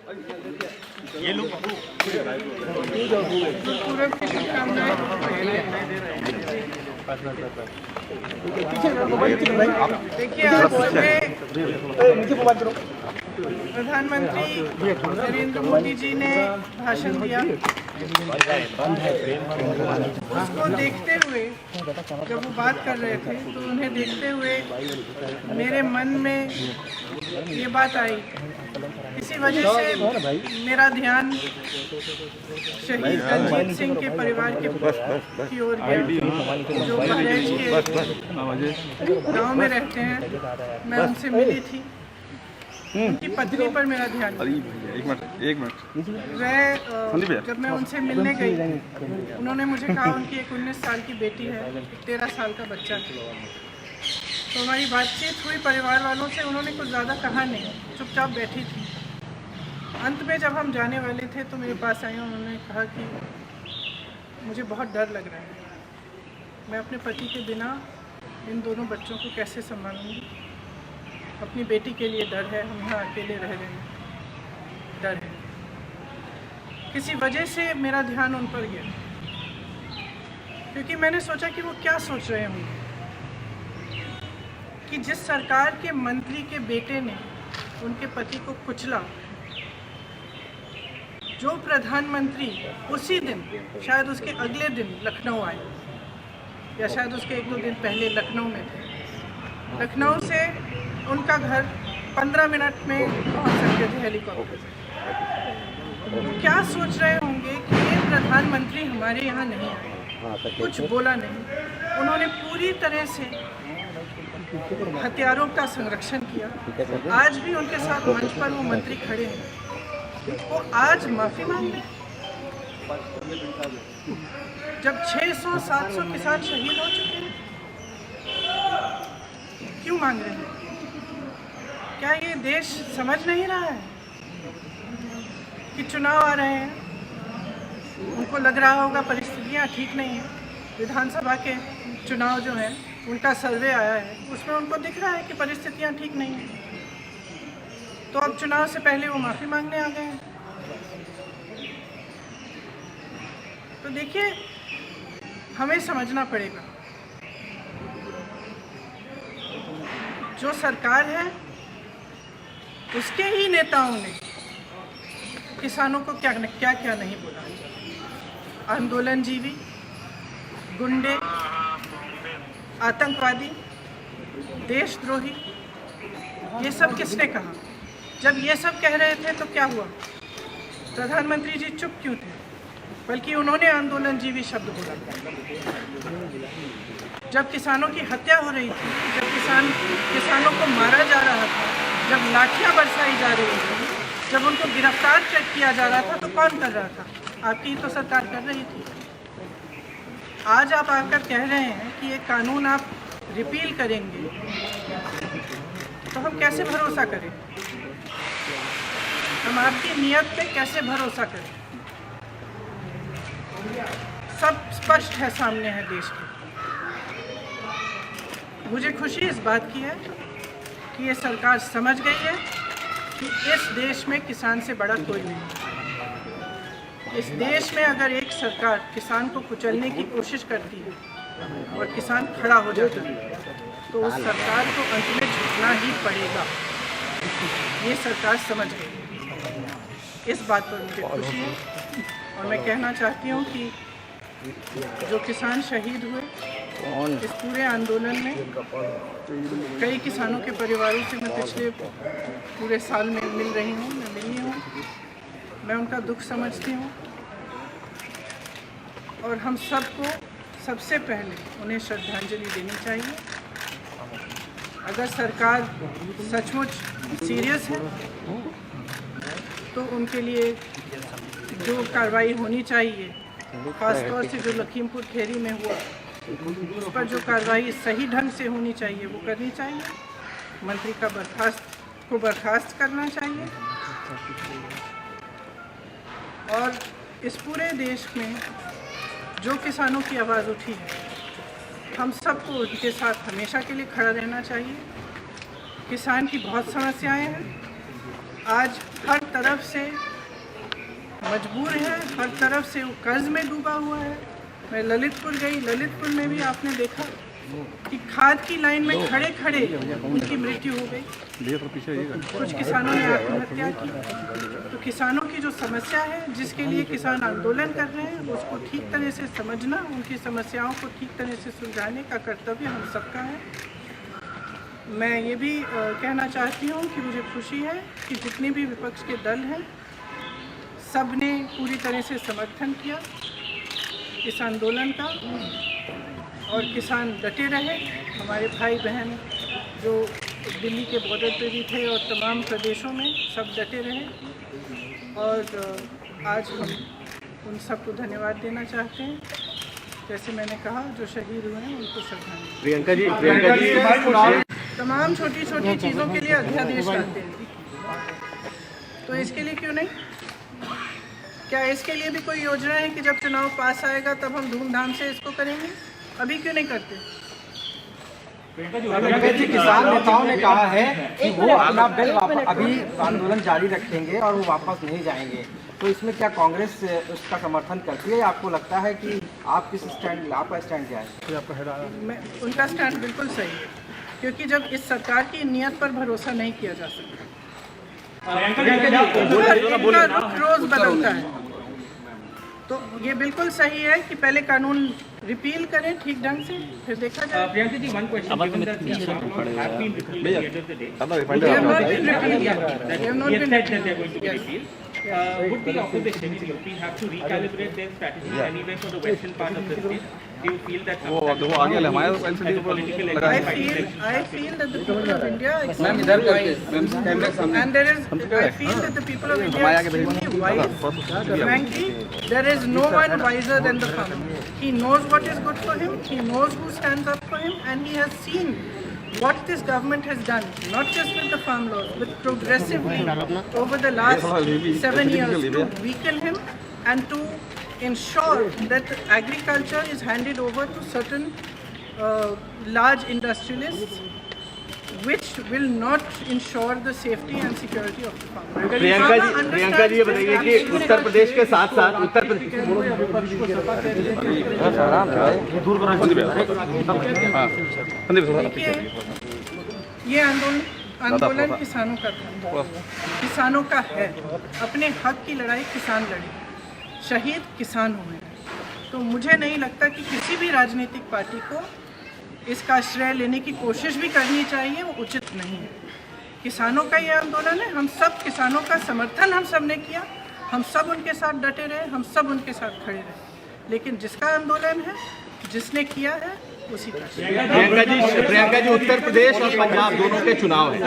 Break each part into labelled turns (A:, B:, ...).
A: ये लोग
B: पूरब की शुभकामनाएं। देखिए, आज सुबह प्रधानमंत्री नरेंद्र मोदी जी ने भाषण दिया। उसको देखते हुए, जब वो बात कर रहे थे तो उन्हें देखते हुए मेरे मन में ये बात आई। इसी वजह से मेरा ध्यान शहीद रंजीत सिंह के परिवार की ओर गया, जो बहराइच के गांव में रहते हैं। मैं उनसे मिली थी। उनकी पत्नी पर मेरा ध्यान गया।
A: एक मिनट
B: वह जब मैं उनसे मिलने गई, उन्होंने मुझे कहा उनकी एक 19 साल की बेटी है, 13 साल का बच्चा है। तो हमारी बातचीत हुई परिवार वालों से। उन्होंने कुछ ज़्यादा कहा नहीं, चुपचाप बैठी थी। अंत में जब हम जाने वाले थे तो मेरे पास आई। उन्होंने कहा कि मुझे बहुत डर लग रहा है, मैं अपने पति के बिना इन दोनों बच्चों को कैसे संभालूंगी। अपनी बेटी के लिए डर है, हम यहाँ अकेले रह रहे हैं, डर है। किसी वजह से मेरा ध्यान उन पर गया, क्योंकि मैंने सोचा कि वो क्या सोच रहे होंगे कि जिस सरकार के मंत्री के बेटे ने उनके पति को कुचला, जो प्रधानमंत्री उसी दिन, शायद उसके अगले दिन लखनऊ आए, या शायद उसके 1-2 दिन पहले लखनऊ में थे। लखनऊ से उनका घर 15 मिनट में पहुंच सकते थे हेलीकॉप्टर से। तो क्या सोच रहे होंगे कि ये प्रधानमंत्री हमारे यहाँ नहीं आए, कुछ बोला नहीं। उन्होंने पूरी तरह से हथियारों का संरक्षण किया। आज भी उनके साथ मंच पर वो मंत्री खड़े हैं, वो आज माफ़ी मांग रहे हैं जब 600-700 किसान शहीद हो चुके हैं। क्यों मांग रहे हैं? क्या ये देश समझ नहीं रहा है कि चुनाव आ रहे हैं? उनको लग रहा होगा परिस्थितियाँ ठीक नहीं हैं। विधानसभा के चुनाव जो हैं, उनका सर्वे आया है, उसमें उनको दिख रहा है कि परिस्थितियाँ ठीक नहीं हैं। तो अब चुनाव से पहले वो माफ़ी मांगने आ गए हैं। तो देखिए, हमें समझना पड़ेगा, जो सरकार है उसके ही नेताओं ने किसानों को क्या क्या नहीं बोला। आंदोलनजीवी, गुंडे, आतंकवादी, देशद्रोही, ये सब किसने कहा? जब ये सब कह रहे थे तो क्या हुआ? प्रधानमंत्री जी चुप क्यों थे? बल्कि उन्होंने आंदोलनजीवी शब्द बोला। जब किसानों की हत्या हो रही थी, जब किसानों को मारा जा रहा था, जब लाठियां बरसाई जा रही थी, जब उनको गिरफ्तार किया जा रहा था, तो कौन कर रहा था? आपकी ही तो सरकार कर रही थी। आज आप आकर कह रहे हैं कि ये कानून आप रिपील करेंगे, तो हम कैसे भरोसा करें? हम आपकी नीयत पे कैसे भरोसा करें? सब स्पष्ट है, सामने है देश के। मुझे खुशी इस बात की है कि ये सरकार समझ गई है कि इस देश में किसान से बड़ा कोई नहीं। इस देश में अगर एक सरकार किसान को कुचलने की कोशिश करती है और किसान खड़ा हो जाता है, तो उस सरकार को अंत में झुकना ही पड़ेगा। ये सरकार समझ गई। इस बात पर मुझे खुशी है। और मैं कहना चाहती हूँ कि जो किसान शहीद हुए इस पूरे आंदोलन में, कई किसानों के परिवारों से मैं पिछले पूरे साल में मिल रही हूँ, मैं मिली हूँ, मैं उनका दुख समझती हूँ। और हम सबको सबसे पहले उन्हें श्रद्धांजलि देनी चाहिए। अगर सरकार सचमुच सीरियस है तो उनके लिए जो कार्रवाई होनी चाहिए, खासतौर से जो लखीमपुर खीरी में हुआ, उस पर जो कार्रवाई सही ढंग से होनी चाहिए वो करनी चाहिए। मंत्री का बर्खास्त करना चाहिए। और इस पूरे देश में जो किसानों की आवाज़ उठी है, हम सबको उनके साथ हमेशा के लिए खड़ा रहना चाहिए। किसान की बहुत समस्याएं हैं। आज हर तरफ से मजबूर है, हर तरफ से वो कर्ज में डूबा हुआ है। मैं ललितपुर गई, ललितपुर में भी आपने देखा कि खाद की लाइन में खड़े खड़े उनकी मृत्यु हो गई। कुछ किसानों ने आत्महत्या की। तो किसानों की जो समस्या है, जिसके लिए किसान आंदोलन कर रहे हैं, उसको ठीक तरह से समझना, उनकी समस्याओं को ठीक तरह से सुलझाने का कर्तव्य हम सबका है। मैं ये भी कहना चाहती हूँ कि मुझे खुशी है कि जितने भी विपक्ष के दल हैं, सब ने पूरी तरह से समर्थन किया इस आंदोलन का, और किसान डटे रहे। हमारे भाई बहन जो दिल्ली के बॉर्डर पे भी थे और तमाम प्रदेशों में, सब डटे रहे। और आज हम उन सबको धन्यवाद देना चाहते हैं। जैसे मैंने कहा, जो शहीद हुए हैं उनको श्रद्धांजलि।
A: प्रियंका जी
B: तमाम छोटी छोटी चीज़ों के लिए अध्यादेश लाते हैं, तो इसके लिए क्यों नहीं? क्या इसके लिए भी कोई योजना है कि जब चुनाव पास आएगा तब हम धूमधाम से इसको करेंगे? अभी क्यों नहीं करते?
C: किसान नेताओं ने कहा है कि वो अपना बिल अभी आंदोलन जारी रखेंगे और वो वापस नहीं जाएंगे, तो इसमें क्या कांग्रेस उसका समर्थन करती है? आपको लगता है कि आप किस स्टैंड, आपका स्टैंड क्या है?
B: उनका स्टैंड बिल्कुल सही है, क्योंकि जब इस सरकार की नीयत पर भरोसा नहीं किया जा सकता, इनका रुख रोज बदलता है, तो ये बिल्कुल सही है कि पहले कानून रिपील करें ठीक ढंग से, फिर देखा जाए।
D: Priyanka ji, one question. Given that the laws have been repealed the other day,
B: They have not been repealed yet. They have not been
D: yes, that they are going to be
B: Yes.
D: repealed. Would the opposition in UP have to recalibrate their strategy anyway for the western part of the state? Do you feel that
A: वो आगे ले हमारे
D: political
B: I feel that the people of India are extremely wise, and I feel that the people of India are extremely wise. Frankly, there is no one wiser than the farmer. He knows what is good for him. He knows who stands up for him, and he has seen what this government has done, not just with the farm laws, but progressively over the last 7 years, to weaken him and to ensure that agriculture is handed over to certain large industrialists, which will not ensure the safety and security of the farmer.
A: Priyanka ji ये बताइए कि उत्तर प्रदेश के साथ साथ उत्तर प्रदेश
B: देखिए, ये आंदोलन किसानों का था, किसानों का है। अपने हक की लड़ाई किसान लड़े, शहीद किसान हुए। तो मुझे नहीं लगता कि किसी भी राजनीतिक पार्टी को इसका श्रेय लेने की कोशिश भी करनी चाहिए, वो उचित नहीं है। किसानों का ये आंदोलन है, हम सब किसानों का समर्थन हम सब ने किया, हम सब उनके साथ डटे रहे, हम सब उनके साथ खड़े रहे। लेकिन जिसका आंदोलन है, जिसने किया है, उसी का।
A: प्रियंका जी उत्तर प्रदेश और पंजाब दोनों के चुनाव है,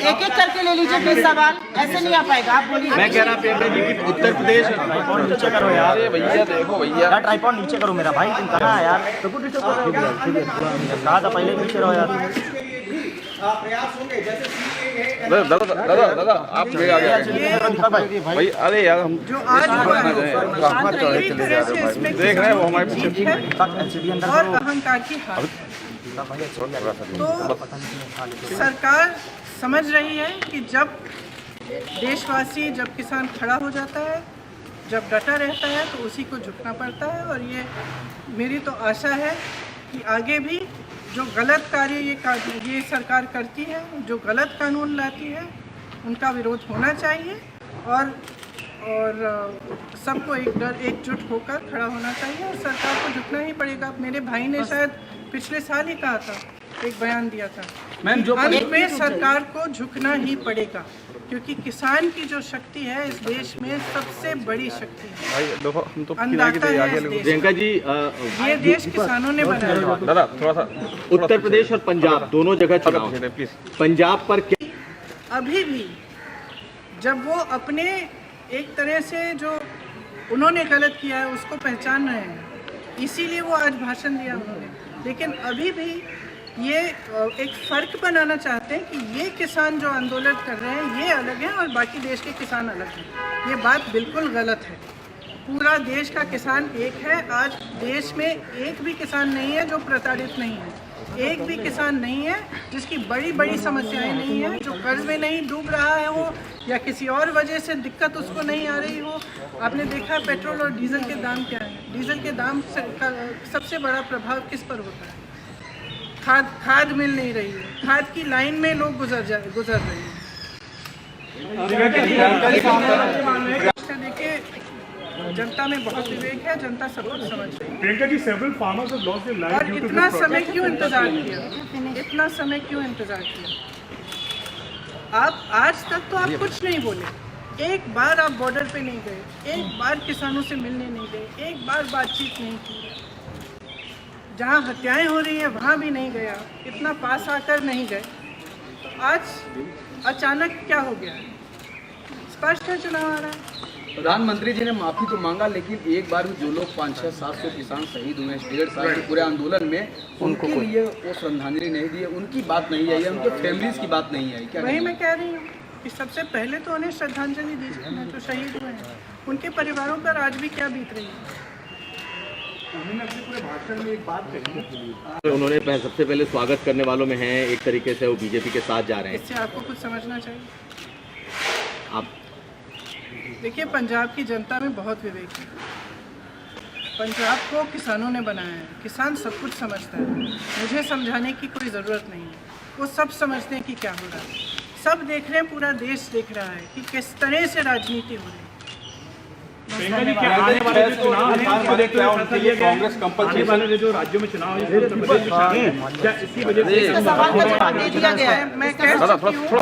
E: एक एक करके ले लीजिए प्लीज सवाल, ऐसे नहीं आ पाएगा। आप बोलिए।
A: मैं कह रहा प्रियंका जी कि उत्तर प्रदेश
C: नीचे करो यार, भैया देखो भैया, ट्राइपॉड नीचे करो मेरा भाई, तुम कहाँ है यार? कहा था पहले नीचे रहो यार।
A: दादा आप भाई, अरे यार हम
B: जो आज हुआ है, पूरी तरह से इसमें
A: देख रहे हैं, वो हमारे पीछे
B: और अहंकार की हार। तो सरकार समझ रही है कि जब देशवासी, जब किसान खड़ा हो जाता है, जब डटा रहता है, तो उसी को झुकना पड़ता है। और ये मेरी तो आशा है कि आगे भी जो गलत कार्य ये सरकार करती है, जो गलत कानून लाती है, उनका विरोध होना चाहिए और सबको एकजुट होकर खड़ा होना चाहिए और सरकार को झुकना ही पड़ेगा। मेरे भाई ने शायद पिछले साल ही कहा था, एक बयान दिया था, अंत में सरकार को झुकना ही पड़ेगा, क्योंकि किसान की जो शक्ति है इस देश में सबसे बड़ी शक्ति है। अन्नदाता है इस देश।
A: प्रियंका जी
B: ये देश किसानों ने बनाया।
A: दादा थोड़ा सा, उत्तर प्रदेश और पंजाब दोनों जगह चुनाव है, प्लीज। पंजाब पर क्या
B: अभी भी जब वो अपने एक तरह से जो उन्होंने गलत किया है उसको पहचान रहे हैं, इसीलिए वो आज भाषण दिया उन्होंने, लेकिन अभी भी ये एक फ़र्क बनाना चाहते हैं कि ये किसान जो आंदोलन कर रहे हैं ये अलग हैं और बाकी देश के किसान अलग हैं। ये बात बिल्कुल गलत है। पूरा देश का किसान एक है। आज देश में एक भी किसान नहीं है जो प्रताड़ित नहीं है। एक भी किसान नहीं है जिसकी बड़ी बड़ी समस्याएं नहीं है, जो कर्ज में नहीं डूब रहा है हो या किसी और वजह से दिक्कत उसको नहीं आ रही हो। आपने देखा पेट्रोल और डीजल के दाम क्या है, डीजल के दाम का सबसे बड़ा प्रभाव किस पर होता है? खाद मिल नहीं रही है, खाद की लाइन में लोग गुजर रहे हैं। देखिए, जनता में बहुत विवेक है, जनता सब कुछ समझ रही है।
F: Priyanka ji, several farmers have lost their lives
B: और
F: due to
B: इतना
F: this
B: समय
F: protest.
B: क्यों इंतजार किया? इतना समय क्यों इंतजार किया? आप आज तक तो आप कुछ नहीं बोले, एक बार आप बॉर्डर पे नहीं गए, एक बार किसानों से मिलने नहीं गए, एक बार बातचीत नहीं की। जहाँ हत्याएं हो रही है वहाँ भी नहीं गया, इतना पास आकर नहीं गए। तो आज अचानक क्या हो गया? स्पष्ट है चुनाव आ रहा है।
G: प्रधानमंत्री जी ने माफी तो मांगा, लेकिन एक बार भी जो लोग 500-700 किसान शहीद हुए 1.5 साल के पूरे आंदोलन में, उनके लिए वो श्रद्धांजलि नहीं दी है, उनकी बात नहीं आई है, उनके फैमिलीज की बात नहीं आई। क्या
B: वही मैं कह रही हूँ कि सबसे पहले तो उन्हें श्रद्धांजलि दीजिए ना, जो शहीद हुए हैं उनके परिवारों पर आज भी क्या बीत रही है।
F: उन्होंने अपने पूरे भाषण में एक बात कही।
A: उन्होंने सबसे पहले स्वागत करने वालों में हैं, एक तरीके से वो बीजेपी के साथ जा रहे हैं।
B: इससे आपको कुछ समझना चाहिए।
A: आप
B: देखिए, पंजाब की जनता में बहुत विवेक है। पंजाब को किसानों ने बनाया है, किसान सब कुछ समझता है, मुझे समझाने की कोई ज़रूरत नहीं है। वो सब समझते हैं कि क्या हो रहा है, सब देख रहे हैं, पूरा देश देख रहा है कि किस तरह से राजनीति हो रही है।
F: प्रियंका जी, क्या आने वाले जो चुनाव हैं उसको देखते हुए फैसला लिया गया है? आने वाले जो राज्यों में चुनाव है, उत्तर प्रदेश में, क्या इसी वजह से
E: सवाल का जवाब दे दिया गया है।
B: मैं कह सकती हूँ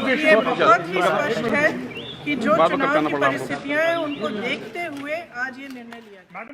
B: ये बहुत ही स्पष्ट है कि जो चुनाव की परिस्थितियां हैं उनको देखते हुए आज ये निर्णय लिया गया।